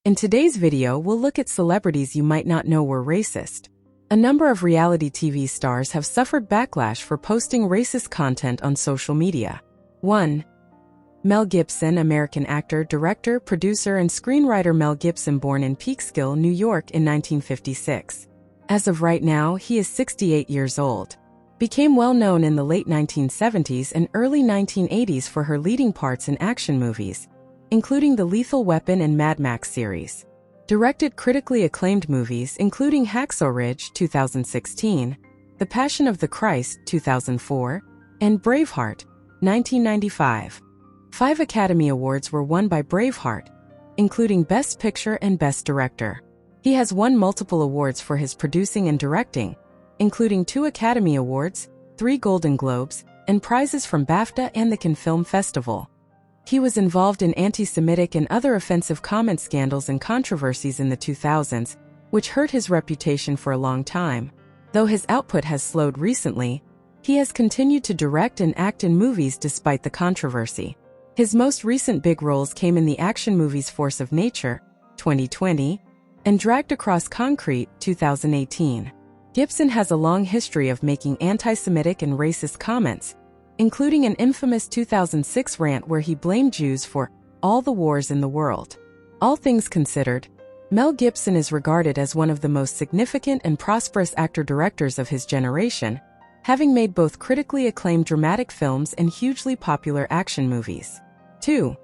In today's video, we'll look at celebrities you might not know were racist. A number of reality TV stars have suffered backlash for posting racist content on social media. 1. Mel Gibson, American actor, director, producer, and screenwriter. Mel Gibson, born in Peekskill, New York in 1956. As of right now, he is 68 years old. Became well known in the late 1970s and early 1980s for her leading parts in action movies, including the Lethal Weapon and Mad Max series. Directed critically acclaimed movies including Hacksaw Ridge 2016, The Passion of the Christ 2004, and Braveheart 1995. 5 Academy Awards were won by Braveheart, including Best Picture and Best Director. He has won multiple awards for his producing and directing, including 2 Academy Awards, 3 Golden Globes, and prizes from BAFTA and the Cannes Film Festival. He was involved in anti-Semitic and other offensive comment scandals and controversies in the 2000s, which hurt his reputation for a long time. Though his output has slowed recently, he has continued to direct and act in movies despite the controversy. His most recent big roles came in the action movies Force of Nature, 2020, and Dragged Across Concrete, 2018. Gibson has a long history of making anti-Semitic and racist comments, including an infamous 2006 rant where he blamed Jews for all the wars in the world. All things considered, Mel Gibson is regarded as one of the most significant and prosperous actor-directors of his generation, having made both critically acclaimed dramatic films and hugely popular action movies. 2.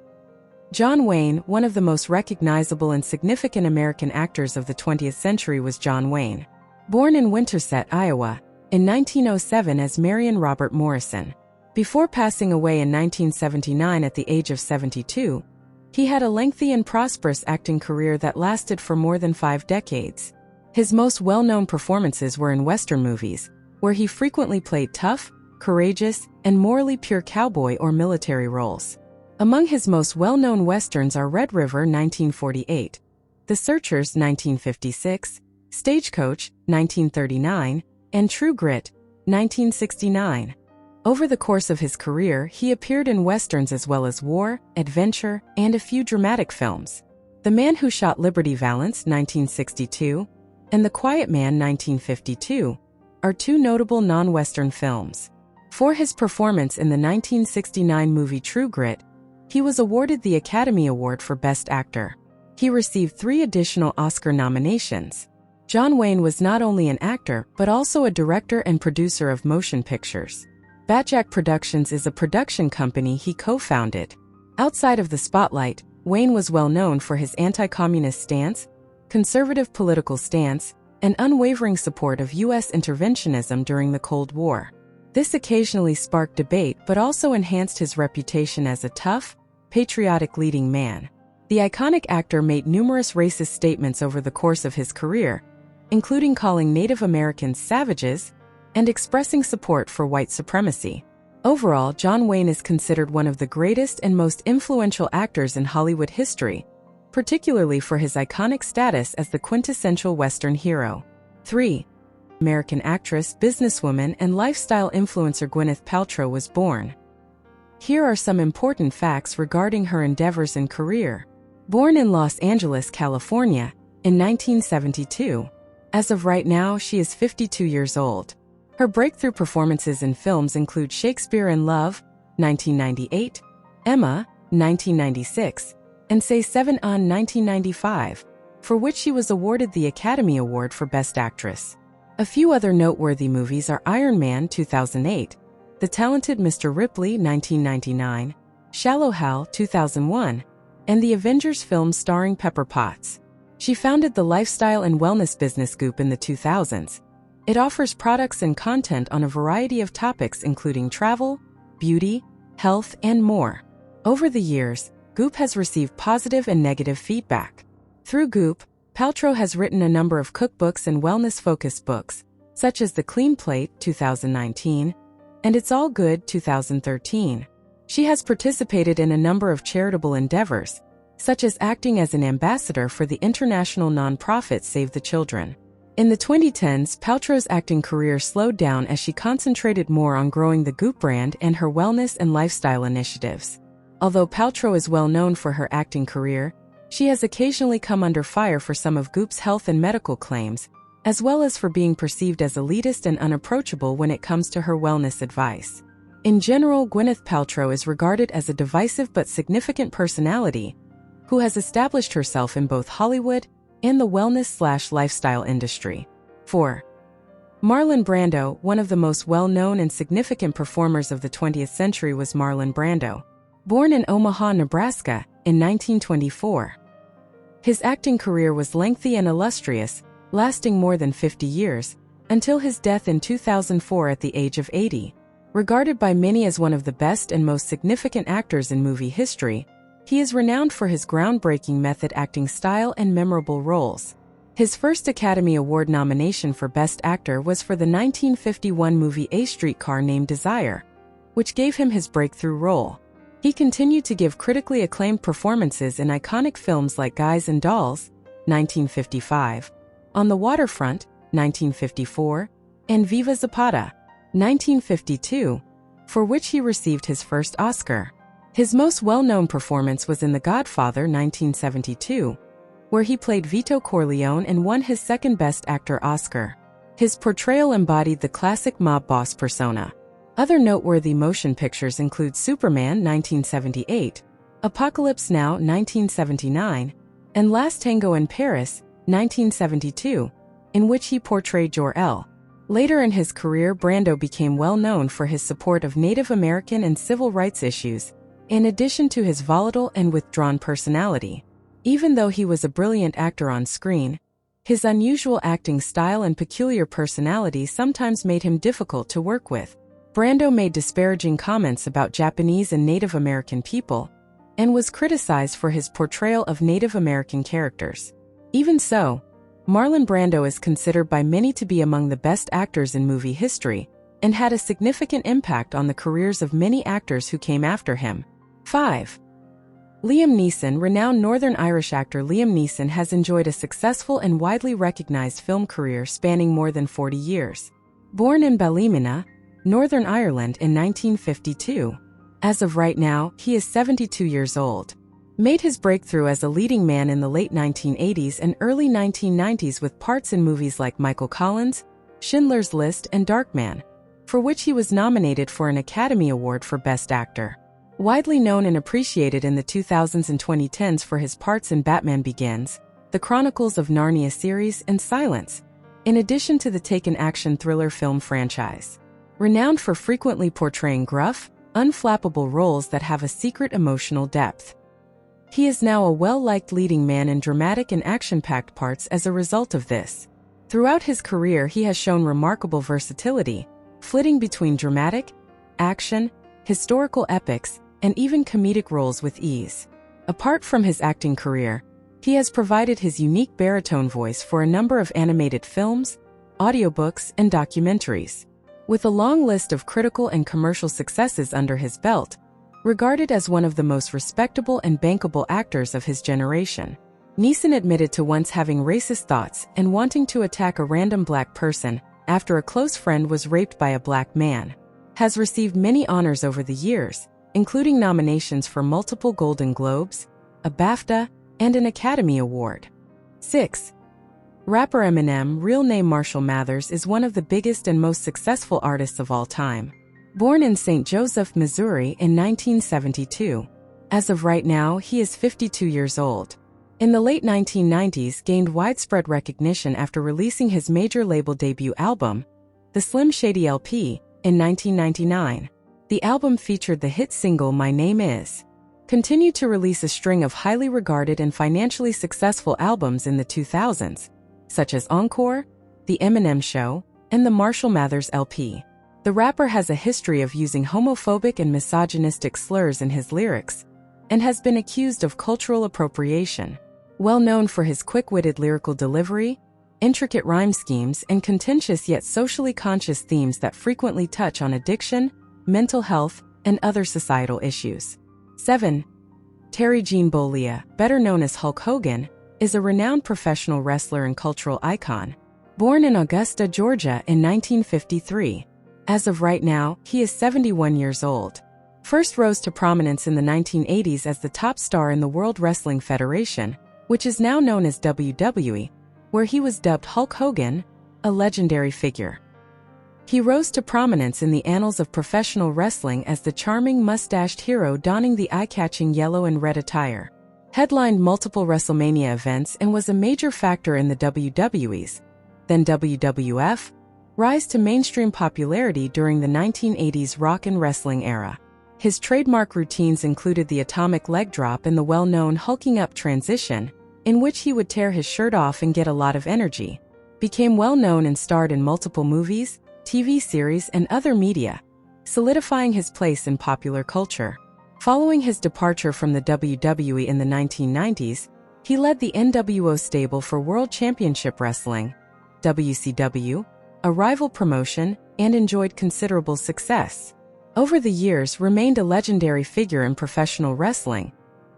John Wayne, one of the most recognizable and significant American actors of the 20th century, was John Wayne. Born in Winterset, Iowa, in 1907 as Marion Robert Morrison. Before passing away in 1979 at the age of 72, he had a lengthy and prosperous acting career that lasted for more than 5 decades. His most well-known performances were in Western movies, where he frequently played tough, courageous, and morally pure cowboy or military roles. Among his most well-known Westerns are Red River 1948, The Searchers 1956, Stagecoach 1939, and True Grit 1969. Over the course of his career, he appeared in westerns as well as war, adventure, and a few dramatic films. The Man Who Shot Liberty Valance 1962 and The Quiet Man 1952 are 2 notable non-Western films. For his performance in the 1969 movie True Grit, he was awarded the Academy Award for Best Actor. He received 3 additional Oscar nominations. John Wayne was not only an actor but also a director and producer of motion pictures. Batjack Productions is a production company he co-founded. Outside of the spotlight, Wayne was well known for his anti-communist stance, conservative political stance, and unwavering support of U.S. interventionism during the Cold War. This occasionally sparked debate but also enhanced his reputation as a tough, patriotic leading man. The iconic actor made numerous racist statements over the course of his career, including calling Native Americans savages and expressing support for white supremacy. Overall, John Wayne is considered one of the greatest and most influential actors in Hollywood history, particularly for his iconic status as the quintessential Western hero. 3. American actress, businesswoman, and lifestyle influencer Gwyneth Paltrow was born. Here are some important facts regarding her endeavors and career. Born in Los Angeles, California, in 1972. As of right now, she is 52 years old. Her breakthrough performances in films include Shakespeare in Love, 1998, Emma, 1996, and Say 7 on 1995, for which she was awarded the Academy Award for Best Actress. A few other noteworthy movies are Iron Man 2008, The Talented Mr. Ripley 1999, Shallow Hal 2001, and the Avengers film starring Pepper Potts. She founded the lifestyle and wellness business Goop in the 2000s. It offers products and content on a variety of topics including travel, beauty, health, and more. Over the years, Goop has received positive and negative feedback. Through Goop, Paltrow has written a number of cookbooks and wellness-focused books, such as The Clean Plate 2019 and It's All Good 2013. She has participated in a number of charitable endeavors, such as acting as an ambassador for the international nonprofit Save the Children. In the 2010s, Paltrow's acting career slowed down as she concentrated more on growing the Goop brand and her wellness and lifestyle initiatives. Although Paltrow is well known for her acting career, She has occasionally come under fire for some of Goop's health and medical claims, as well as for being perceived as elitist and unapproachable when it comes to her wellness advice. In general, Gwyneth Paltrow is regarded as a divisive but significant personality who has established herself in both Hollywood and the wellness/lifestyle industry. 4. Marlon Brando. One of the most well-known and significant performers of the 20th century was Marlon Brando. Born in Omaha, Nebraska, in 1924. His acting career was lengthy and illustrious, lasting more than 50 years, until his death in 2004 at the age of 80. Regarded by many as one of the best and most significant actors in movie history, he is renowned for his groundbreaking method acting style and memorable roles. His first Academy Award nomination for Best Actor was for the 1951 movie A Streetcar Named Desire, which gave him his breakthrough role. He continued to give critically acclaimed performances in iconic films like Guys and Dolls, 1955, On the Waterfront, 1954, and Viva Zapata, 1952, for which he received his first Oscar. His most well-known performance was in The Godfather, 1972, where he played Vito Corleone and won his second Best Actor Oscar. His portrayal embodied the classic mob boss persona. Other noteworthy motion pictures include Superman, 1978, Apocalypse Now, 1979, and Last Tango in Paris, 1972, in which he portrayed Jor-El. Later in his career, Brando became well known for his support of Native American and civil rights issues, in addition to his volatile and withdrawn personality. Even though he was a brilliant actor on screen, his unusual acting style and peculiar personality sometimes made him difficult to work with. Brando made disparaging comments about Japanese and Native American people, and was criticized for his portrayal of Native American characters. Even so, Marlon Brando is considered by many to be among the best actors in movie history, and had a significant impact on the careers of many actors who came after him. 5. Liam Neeson. Renowned Northern Irish actor Liam Neeson has enjoyed a successful and widely recognized film career spanning more than 40 years. Born in Ballymena, Northern Ireland in 1952. As of right now, he is 72 years old. Made his breakthrough as a leading man in the late 1980s and early 1990s with parts in movies like Michael Collins, Schindler's List, and Darkman, for which he was nominated for an Academy Award for Best Actor. Widely known and appreciated in the 2000s and 2010s for his parts in Batman Begins, The Chronicles of Narnia series, and Silence, in addition to the Taken action thriller film franchise. Renowned for frequently portraying gruff, unflappable roles that have a secret emotional depth. He is now a well-liked leading man in dramatic and action-packed parts as a result of this. Throughout his career, he has shown remarkable versatility, flitting between dramatic, action, historical epics, and even comedic roles with ease. Apart from his acting career, he has provided his unique baritone voice for a number of animated films, audiobooks, and documentaries. With a long list of critical and commercial successes under his belt, regarded as one of the most respectable and bankable actors of his generation. Neeson admitted to once having racist thoughts and wanting to attack a random black person after a close friend was raped by a black man. Has received many honors over the years, including nominations for multiple Golden Globes, a BAFTA, and an Academy Award. 6. Rapper Eminem, real name Marshall Mathers, is one of the biggest and most successful artists of all time. Born in St. Joseph, Missouri in 1972. As of right now, he is 52 years old. In the late 1990s, gained widespread recognition after releasing his major label debut album, The Slim Shady LP, in 1999. The album featured the hit single My Name Is. Continued to release a string of highly regarded and financially successful albums in the 2000s, such as Encore, The Eminem Show, and the Marshall Mathers LP. The rapper has a history of using homophobic and misogynistic slurs in his lyrics, and has been accused of cultural appropriation. Well known for his quick-witted lyrical delivery, intricate rhyme schemes, and contentious yet socially conscious themes that frequently touch on addiction, mental health, and other societal issues. 7. Terry Gene Bollea, better known as Hulk Hogan, is a renowned professional wrestler and cultural icon. Born in Augusta, Georgia in 1953. As of right now, he is 71 years old. First rose to prominence in the 1980s as the top star in the World Wrestling Federation, which is now known as WWE, where he was dubbed Hulk Hogan, a legendary figure. He rose to prominence in the annals of professional wrestling as the charming mustached hero donning the eye-catching yellow and red attire. Headlined multiple WrestleMania events and was a major factor in the WWE's, then WWF, rise to mainstream popularity during the 1980s rock and wrestling era. His trademark routines included the atomic leg drop and the well-known hulking up transition, in which he would tear his shirt off and get a lot of energy. Became well-known and starred in multiple movies, TV series, and other media, solidifying his place in popular culture. Following his departure from the WWE in the 1990s, he led the NWO stable for World Championship Wrestling, WCW, a rival promotion, and enjoyed considerable success. Over the years, remained a legendary figure in professional wrestling,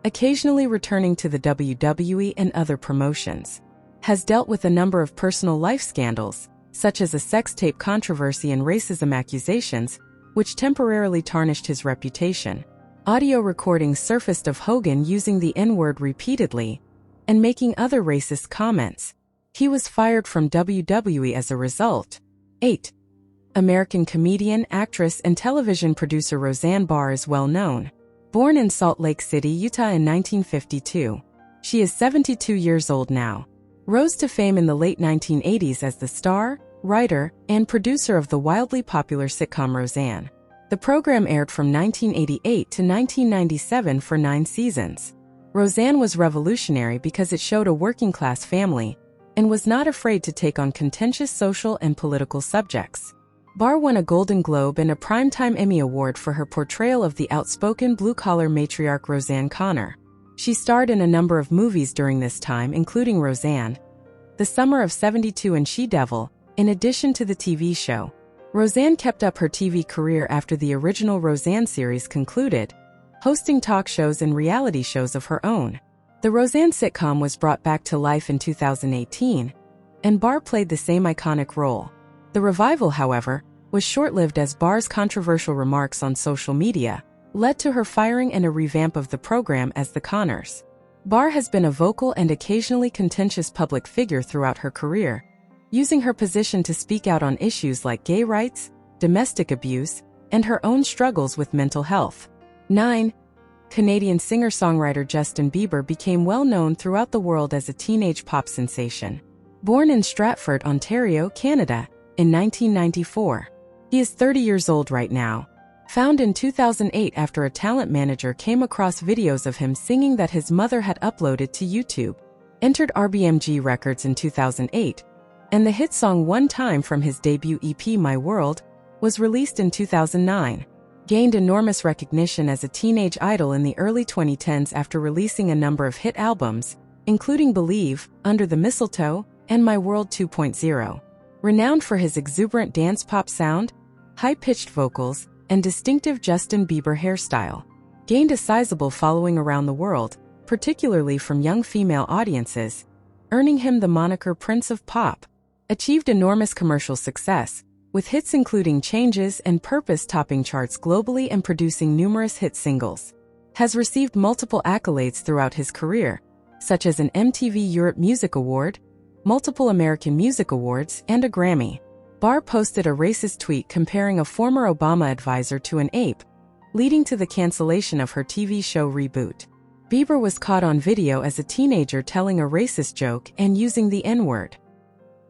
occasionally returning to the WWE and other promotions. Has dealt with a number of personal life scandals, such as a sex tape controversy and racism accusations, which temporarily tarnished his reputation. Audio recordings surfaced of Hogan using the N-word repeatedly and making other racist comments. He was fired from WWE as a result. 8. American comedian, actress, and television producer Roseanne Barr is well known. Born in Salt Lake City, Utah in 1952. She is 72 years old now. Rose to fame in the late 1980s as the star, writer, and producer of the wildly popular sitcom Roseanne. The program aired from 1988 to 1997 for 9 seasons. Roseanne was revolutionary because it showed a working-class family and was not afraid to take on contentious social and political subjects. Barr won a Golden Globe and a Primetime Emmy Award for her portrayal of the outspoken blue-collar matriarch Roseanne Connor. She starred in a number of movies during this time, including Roseanne, The Summer of '72, and She-Devil, in addition to the TV show. Roseanne kept up her TV career after the original Roseanne series concluded, hosting talk shows and reality shows of her own. The Roseanne sitcom was brought back to life in 2018, and Barr played the same iconic role. The revival, however, was short-lived as Barr's controversial remarks on social media led to her firing and a revamp of the program as The Connors. Barr has been a vocal and occasionally contentious public figure throughout her career, using her position to speak out on issues like gay rights, domestic abuse, and her own struggles with mental health. 9. Canadian singer-songwriter Justin Bieber became well known throughout the world as a teenage pop sensation. Born in Stratford, Ontario, Canada, in 1994. He is 30 years old right now. Found in 2008 after a talent manager came across videos of him singing that his mother had uploaded to YouTube. Entered RBMG Records in 2008, and the hit song One Time from his debut EP My World was released in 2009. Gained enormous recognition as a teenage idol in the early 2010s after releasing a number of hit albums, including Believe, Under the Mistletoe, and My World 2.0. Renowned for his exuberant dance pop sound, high-pitched vocals, and distinctive Justin Bieber hairstyle. Gained a sizable following around the world, particularly from young female audiences, earning him the moniker Prince of Pop. Achieved enormous commercial success, with hits including Changes and Purpose topping charts globally and producing numerous hit singles. Has received multiple accolades throughout his career, such as an MTV Europe Music Award, multiple American Music Awards, and a Grammy. Barr posted a racist tweet comparing a former Obama advisor to an ape, leading to the cancellation of her TV show reboot. Bieber was caught on video as a teenager telling a racist joke and using the N-word.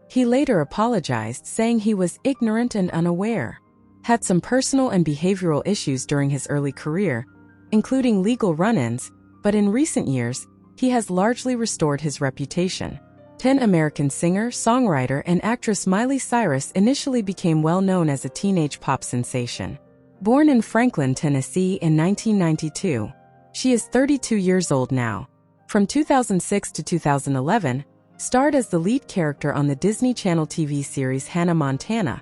He later apologized, saying he was ignorant and unaware. Had some personal and behavioral issues during his early career, including legal run-ins, but in recent years, he has largely restored his reputation. 10. American singer, songwriter, and actress Miley Cyrus initially became well known as a teenage pop sensation. Born in Franklin, Tennessee in 1992. She is 32 years old now. From 2006 to 2011, starred as the lead character on the Disney Channel TV series Hannah Montana,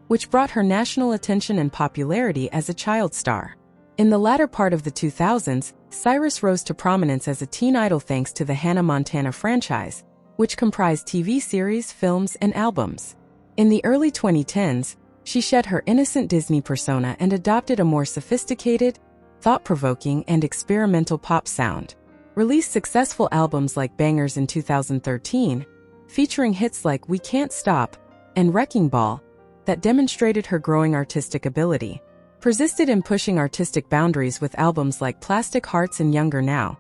which brought her national attention and popularity as a child star. In the latter part of the 2000s, Cyrus rose to prominence as a teen idol thanks to the Hannah Montana franchise, which comprised TV series, films, and albums. In the early 2010s, she shed her innocent Disney persona and adopted a more sophisticated, thought-provoking, and experimental pop sound. released successful albums like Bangers in 2013, featuring hits like We Can't Stop and Wrecking Ball that demonstrated her growing artistic ability. Persisted in pushing artistic boundaries with albums like Plastic Hearts and Younger Now,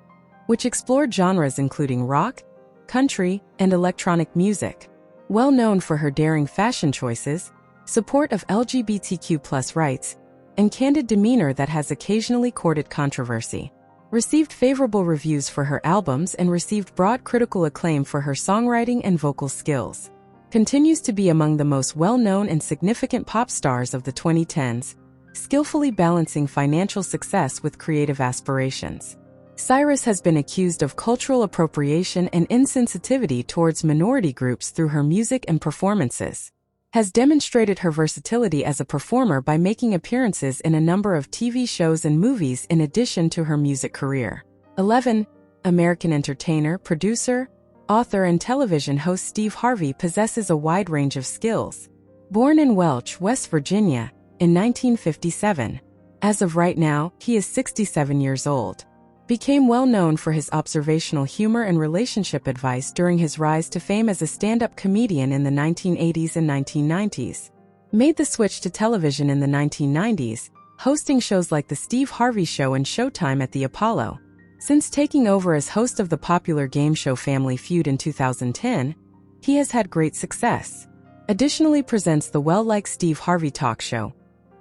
which explored genres including rock, country, and electronic music. Well known for her daring fashion choices, support of LGBTQ+ rights, and candid demeanor that has occasionally courted controversy. Received favorable reviews for her albums and received broad critical acclaim for her songwriting and vocal skills. Continues to be among the most well-known and significant pop stars of the 2010s, skillfully balancing financial success with creative aspirations. Cyrus has been accused of cultural appropriation and insensitivity towards minority groups through her music and performances. Has demonstrated her versatility as a performer by making appearances in a number of TV shows and movies in addition to her music career. 11. American entertainer, producer, author, and television host Steve Harvey possesses a wide range of skills. Born in Welch, West Virginia, in 1957. As of right now, he is 67 years old. Became well known for his observational humor and relationship advice during his rise to fame as a stand-up comedian in the 1980s and 1990s. Made the switch to television in the 1990s, hosting shows like The Steve Harvey Show and Showtime at the Apollo. Since taking over as host of the popular game show Family Feud in 2010, he has had great success. Additionally presents the well-liked Steve Harvey Talk Show,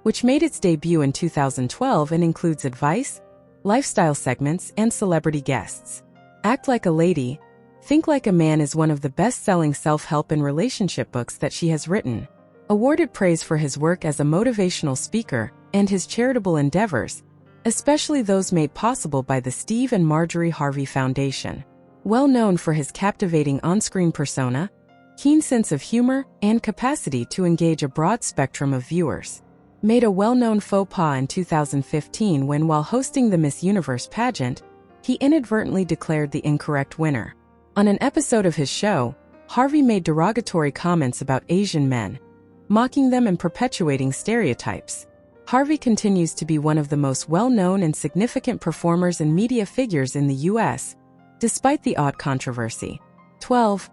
which made its debut in 2012 and includes advice, lifestyle segments, and celebrity guests. Act Like a Lady, Think Like a Man is one of the best-selling self-help and relationship books that she has written. Awarded praise for his work as a motivational speaker and his charitable endeavors, especially those made possible by the Steve and Marjorie Harvey Foundation. Well known for his captivating on-screen persona, keen sense of humor, and capacity to engage a broad spectrum of viewers. Made a well-known faux pas in 2015 when, while hosting the Miss Universe pageant, he inadvertently declared the incorrect winner. On an episode of his show, Harvey made derogatory comments about Asian men, mocking them and perpetuating stereotypes. Harvey continues to be one of the most well-known and significant performers and media figures in the U.S., despite the odd controversy. 12.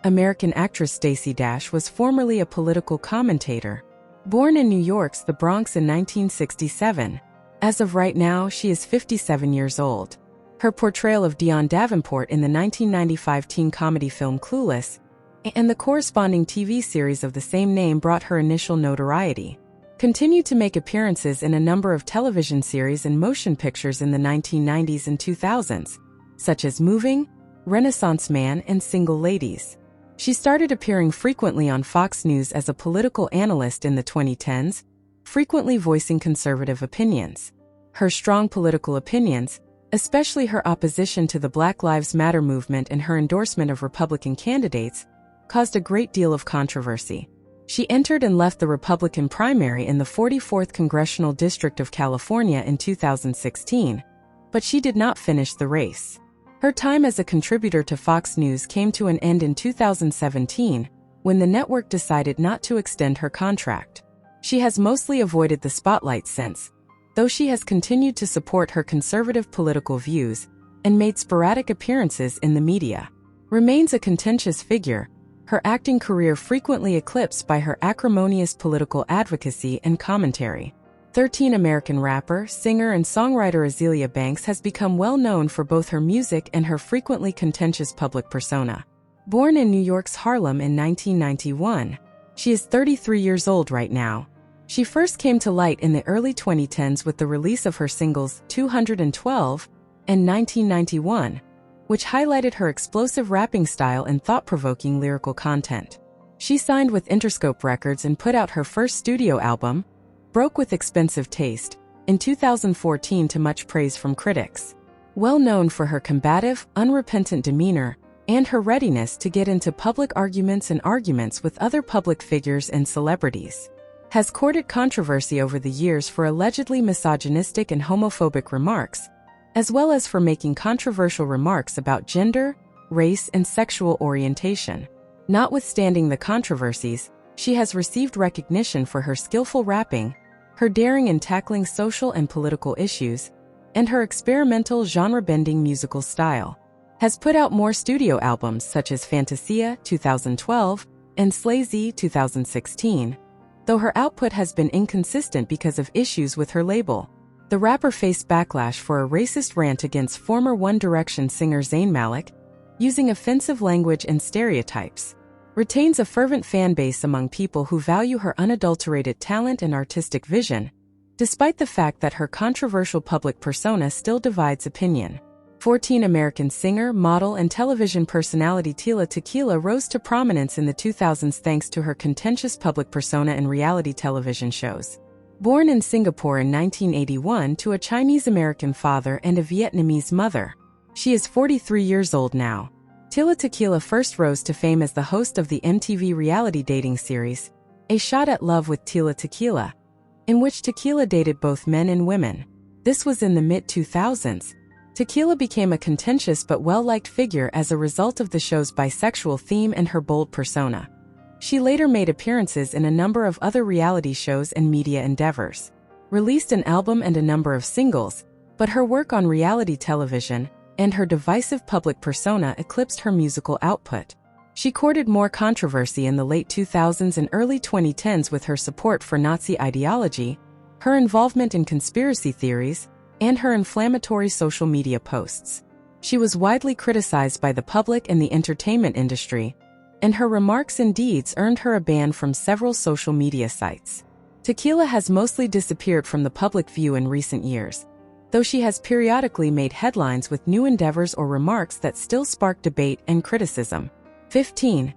American actress Stacy Dash was formerly a political commentator. Born in New York's the Bronx in 1967. As of right now, she is 57 years old. Her portrayal of Dionne Davenport in the 1995 teen comedy film Clueless and the corresponding TV series of the same name brought her initial notoriety. Continued to make appearances in a number of television series and motion pictures in the 1990s and 2000s, such as Moving, Renaissance Man, and Single Ladies. She started appearing frequently on Fox News as a political analyst in the 2010s, frequently voicing conservative opinions. Her strong political opinions, especially her opposition to the Black Lives Matter movement and her endorsement of Republican candidates, caused a great deal of controversy. She entered and left the Republican primary in the 44th Congressional District of California in 2016, but she did not finish the race. Her time as a contributor to Fox News came to an end in 2017, when the network decided not to extend her contract. She has mostly avoided the spotlight since, though she has continued to support her conservative political views and made sporadic appearances in the media. Remains a contentious figure, her acting career frequently eclipsed by her acrimonious political advocacy and commentary. 13. American rapper, singer, and songwriter Aaliyah Banks has become well known for both her music and her frequently contentious public persona. Born in New York's Harlem in 1991, she is 33 years old right now. She first came to light in the early 2010s with the release of her singles 212 and 1991, which highlighted her explosive rapping style and thought-provoking lyrical content. She signed with Interscope Records and put out her first studio album, Broke with Expensive Taste, in 2014 to much praise from critics. Well known for her combative, unrepentant demeanor and her readiness to get into public arguments with other public figures and celebrities. Has courted controversy over the years for allegedly misogynistic and homophobic remarks, as well as for making controversial remarks about gender, race, and sexual orientation. Notwithstanding the controversies, she has received recognition for her skillful rapping, her daring in tackling social and political issues, and her experimental genre-bending musical style. Has put out more studio albums such as Fantasia 2012 and Slazy 2016, though her output has been inconsistent because of issues with her label. The rapper faced backlash for a racist rant against former One Direction singer Zayn Malik, using offensive language and stereotypes. Retains a fervent fan base among people who value her unadulterated talent and artistic vision, despite the fact that her controversial public persona still divides opinion. 14 American singer, model, and television personality Tila Tequila rose to prominence in the 2000s thanks to her contentious public persona in reality television shows. Born in Singapore in 1981 to a Chinese-American father and a Vietnamese mother, she is 43 years old now. Tila Tequila first rose to fame as the host of the MTV reality dating series, A Shot at Love with Tila Tequila, in which Tequila dated both men and women. This was in the mid-2000s. Tequila became a contentious but well-liked figure as a result of the show's bisexual theme and her bold persona. She later made appearances in a number of other reality shows and media endeavors. Released an album and a number of singles, but her work on reality television and her divisive public persona eclipsed her musical output. She courted more controversy in the late 2000s and early 2010s with her support for Nazi ideology, her involvement in conspiracy theories, and her inflammatory social media posts. She was widely criticized by the public and the entertainment industry, and her remarks and deeds earned her a ban from several social media sites. Tequila has mostly disappeared from the public view in recent years, though she has periodically made headlines with new endeavors or remarks that still spark debate and criticism. 15.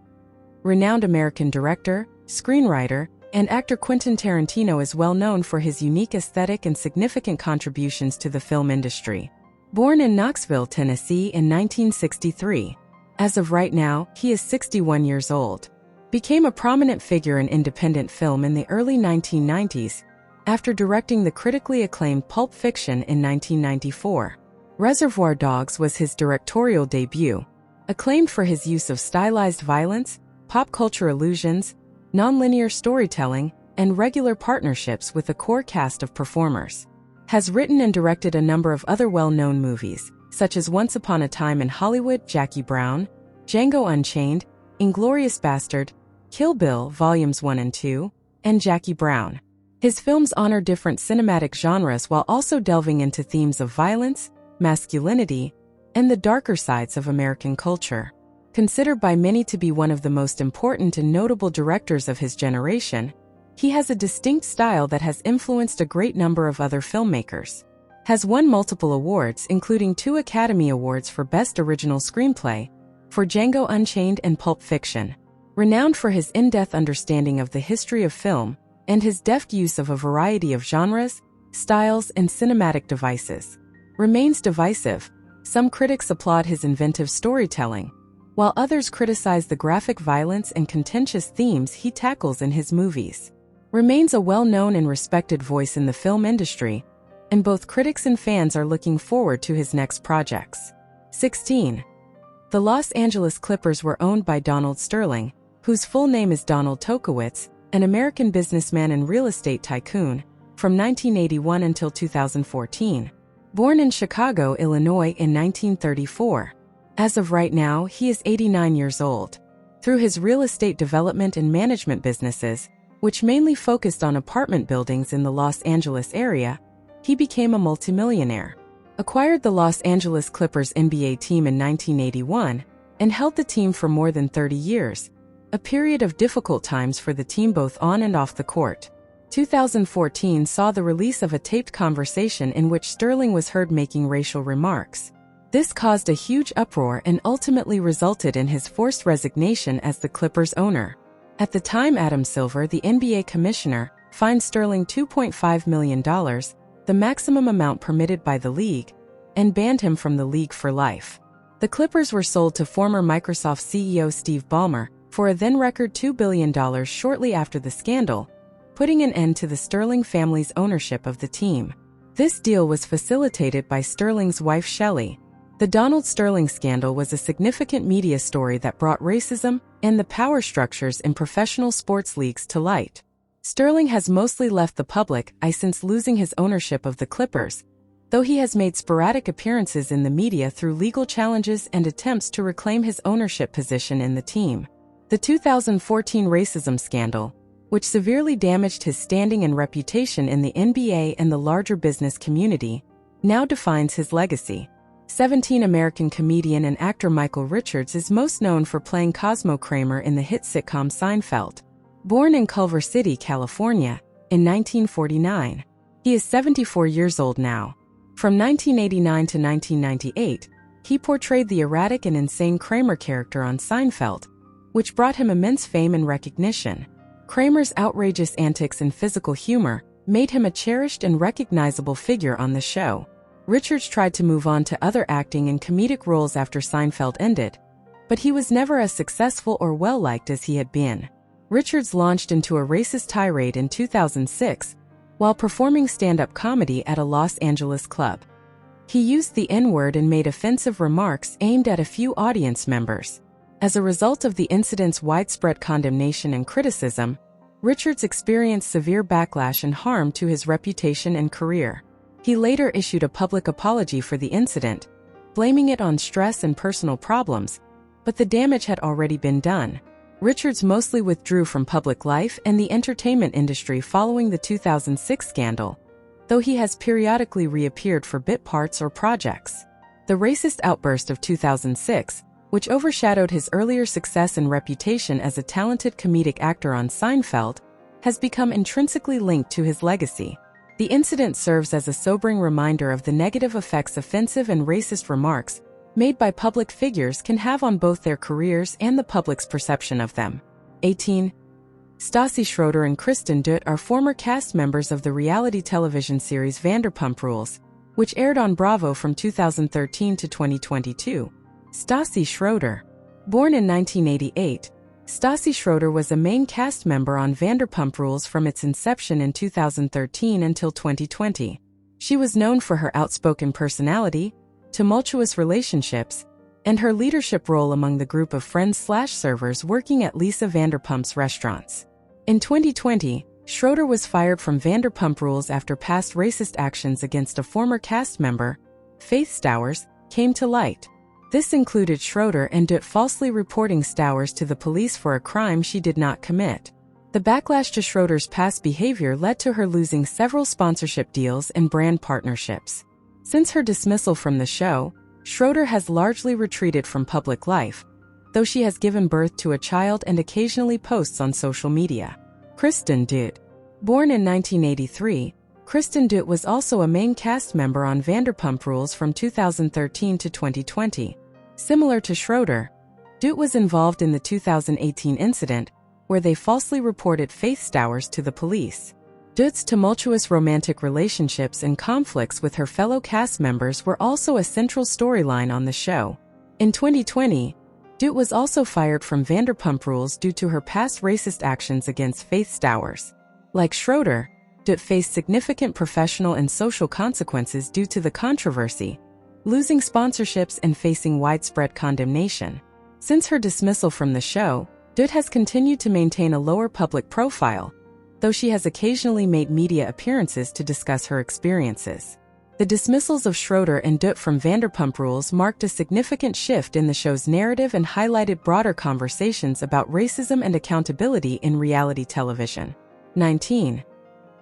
Renowned American director, screenwriter, and actor Quentin Tarantino is well known for his unique aesthetic and significant contributions to the film industry. Born in Knoxville, Tennessee in 1963. As of right now, he is 61 years old. Became a prominent figure in independent film in the early 1990s, after directing the critically acclaimed Pulp Fiction in 1994. Reservoir Dogs was his directorial debut, acclaimed for his use of stylized violence, pop culture allusions, nonlinear storytelling, and regular partnerships with a core cast of performers. Has written and directed a number of other well-known movies, such as Once Upon a Time in Hollywood, Jackie Brown, Django Unchained, Inglourious Bastard, Kill Bill Volumes 1 and 2, and Jackie Brown. His films honor different cinematic genres while also delving into themes of violence, masculinity, and the darker sides of American culture. Considered by many to be one of the most important and notable directors of his generation, he has a distinct style that has influenced a great number of other filmmakers. Has won multiple awards, including 2 Academy Awards for Best Original Screenplay, for Django Unchained and Pulp Fiction. Renowned for his in-depth understanding of the history of film and his deft use of a variety of genres, styles, and cinematic devices. Remains divisive. Some critics applaud his inventive storytelling, while others criticize the graphic violence and contentious themes he tackles in his movies. Remains a well-known and respected voice in the film industry, and both critics and fans are looking forward to his next projects. 16. The Los Angeles Clippers were owned by Donald Sterling, whose full name is Donald Tokowitz, an American businessman and real estate tycoon, from 1981 until 2014. Born in Chicago, Illinois in 1934. As of right now, he is 89 years old. Through his real estate development and management businesses, which mainly focused on apartment buildings in the Los Angeles area, he became a multimillionaire. Acquired the Los Angeles Clippers NBA team in 1981 and held the team for more than 30 years, a period of difficult times for the team both on and off the court. 2014 saw the release of a taped conversation in which Sterling was heard making racial remarks. This caused a huge uproar and ultimately resulted in his forced resignation as the Clippers' owner. At the time, Adam Silver, the NBA commissioner, fined Sterling $2.5 million, the maximum amount permitted by the league, and banned him from the league for life. The Clippers were sold to former Microsoft CEO Steve Ballmer for a then-record $2 billion shortly after the scandal, putting an end to the Sterling family's ownership of the team. This deal was facilitated by Sterling's wife Shelley. The Donald Sterling scandal was a significant media story that brought racism and the power structures in professional sports leagues to light. Sterling has mostly left the public eye since losing his ownership of the Clippers, though he has made sporadic appearances in the media through legal challenges and attempts to reclaim his ownership position in the team. The 2014 racism scandal, which severely damaged his standing and reputation in the NBA and the larger business community, now defines his legacy. 17 American comedian and actor Michael Richards is most known for playing Cosmo Kramer in the hit sitcom Seinfeld. Born in Culver City, California, in 1949, he is 74 years old now. From 1989 to 1998, he portrayed the erratic and insane Kramer character on Seinfeld, which brought him immense fame and recognition. Kramer's outrageous antics and physical humor made him a cherished and recognizable figure on the show. Richards tried to move on to other acting and comedic roles after Seinfeld ended, but he was never as successful or well-liked as he had been. Richards launched into a racist tirade in 2006 while performing stand-up comedy at a Los Angeles club. He used the N-word and made offensive remarks aimed at a few audience members. As a result of the incident's widespread condemnation and criticism, Richards experienced severe backlash and harm to his reputation and career. He later issued a public apology for the incident, blaming it on stress and personal problems, but the damage had already been done. Richards mostly withdrew from public life and the entertainment industry following the 2006 scandal, though he has periodically reappeared for bit parts or projects. The racist outburst of 2006, which overshadowed his earlier success and reputation as a talented comedic actor on Seinfeld, has become intrinsically linked to his legacy. The incident serves as a sobering reminder of the negative effects offensive and racist remarks made by public figures can have on both their careers and the public's perception of them. 18. Stacey Schroeder and Kristen are former cast members of the reality television series Vanderpump Rules, which aired on Bravo from 2013 to 2022. Stacey Schroeder. Born in 1988, Stacey Schroeder was a main cast member on Vanderpump Rules from its inception in 2013 until 2020. She was known for her outspoken personality, tumultuous relationships, and her leadership role among the group of friends/servers working at Lisa Vanderpump's restaurants. In 2020, Schroeder was fired from Vanderpump Rules after past racist actions against a former cast member, Faith Stowers, came to light. This included Schroeder and falsely reporting Stowers to the police for a crime she did not commit. The backlash to Schroeder's past behavior led to her losing several sponsorship deals and brand partnerships. Since her dismissal from the show, Schroeder has largely retreated from public life, though she has given birth to a child and occasionally posts on social media. Kristen. Born in 1983, Kristen was also a main cast member on Vanderpump Rules from 2013 to 2020. Similar to Schroeder, was involved in the 2018 incident, where they falsely reported Faith Stowers to the police. Dute's tumultuous romantic relationships and conflicts with her fellow cast members were also a central storyline on the show. In 2020, Dute was also fired from Vanderpump Rules due to her past racist actions against Faith Stowers. Like Schroeder, Dute faced significant professional and social consequences due to the controversy, losing sponsorships and facing widespread condemnation. Since her dismissal from the show, Dute has continued to maintain a lower public profile, though she has occasionally made media appearances to discuss her experiences. The dismissals of Schroeder and Dute from Vanderpump Rules marked a significant shift in the show's narrative and highlighted broader conversations about racism and accountability in reality television. 19.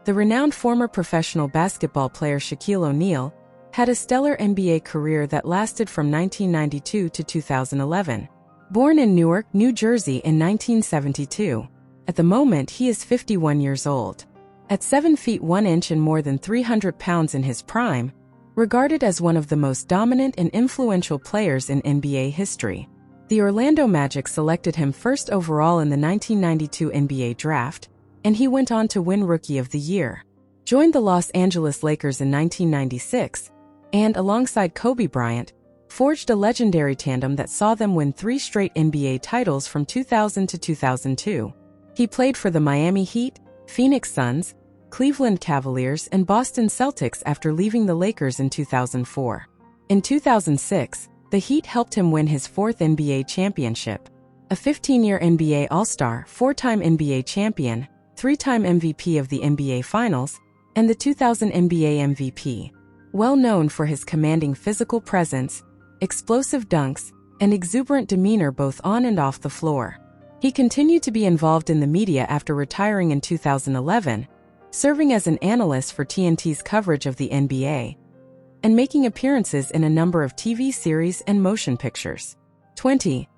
The renowned former professional basketball player Shaquille O'Neal had a stellar NBA career that lasted from 1992 to 2011. Born in Newark, New Jersey in 1972. At the moment, he is 51 years old. At 7 feet 1 inch and more than 300 pounds in his prime, regarded as one of the most dominant and influential players in NBA history. The Orlando Magic selected him first overall in the 1992 NBA draft, and he went on to win Rookie of the Year. Joined the Los Angeles Lakers in 1996, and alongside Kobe Bryant, forged a legendary tandem that saw them win 3 straight NBA titles from 2000 to 2002. He played for the Miami Heat, Phoenix Suns, Cleveland Cavaliers, and Boston Celtics after leaving the Lakers in 2004. In 2006, the Heat helped him win his 4th NBA championship. A 15-year NBA All-Star, 4-time NBA champion, 3-time MVP of the NBA Finals, and the 2000 NBA MVP. Well known for his commanding physical presence, explosive dunks, and exuberant demeanor both on and off the floor. He continued to be involved in the media after retiring in 2011, serving as an analyst for TNT's coverage of the NBA, and making appearances in a number of TV series and motion pictures. 20.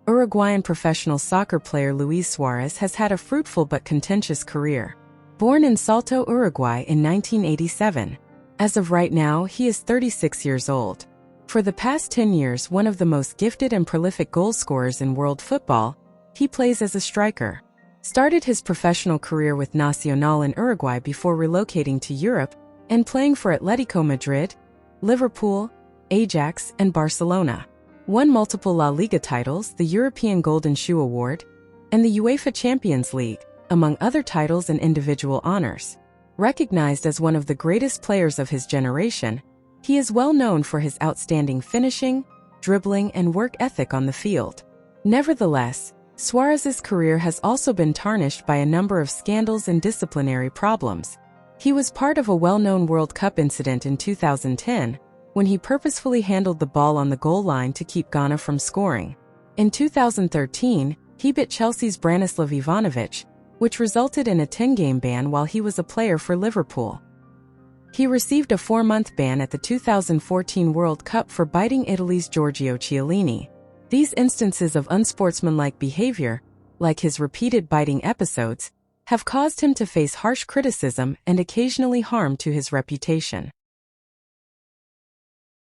Uruguayan professional soccer player Luis Suarez has had a fruitful but contentious career. Born in Salto, Uruguay in 1987, as of right now he is 36 years old. For the past 10 years, one of the most gifted and prolific goal scorers in world football, he plays as a striker. Started his professional career with Nacional in Uruguay before relocating to Europe and playing for Atletico Madrid, Liverpool, Ajax, and Barcelona. Won multiple La Liga titles, the European Golden Shoe Award, and the UEFA Champions League, among other titles and individual honors. Recognized as one of the greatest players of his generation, he is well known for his outstanding finishing, dribbling, and work ethic on the field. Nevertheless, Suarez's career has also been tarnished by a number of scandals and disciplinary problems. He was part of a well-known World Cup incident in 2010, when he purposefully handled the ball on the goal line to keep Ghana from scoring. In 2013, he bit Chelsea's Branislav Ivanovic, which resulted in a 10-game ban while he was a player for Liverpool. He received a 4-month ban at the 2014 World Cup for biting Italy's Giorgio Chiellini. These instances of unsportsmanlike behavior, like his repeated biting episodes, have caused him to face harsh criticism and occasionally harm to his reputation.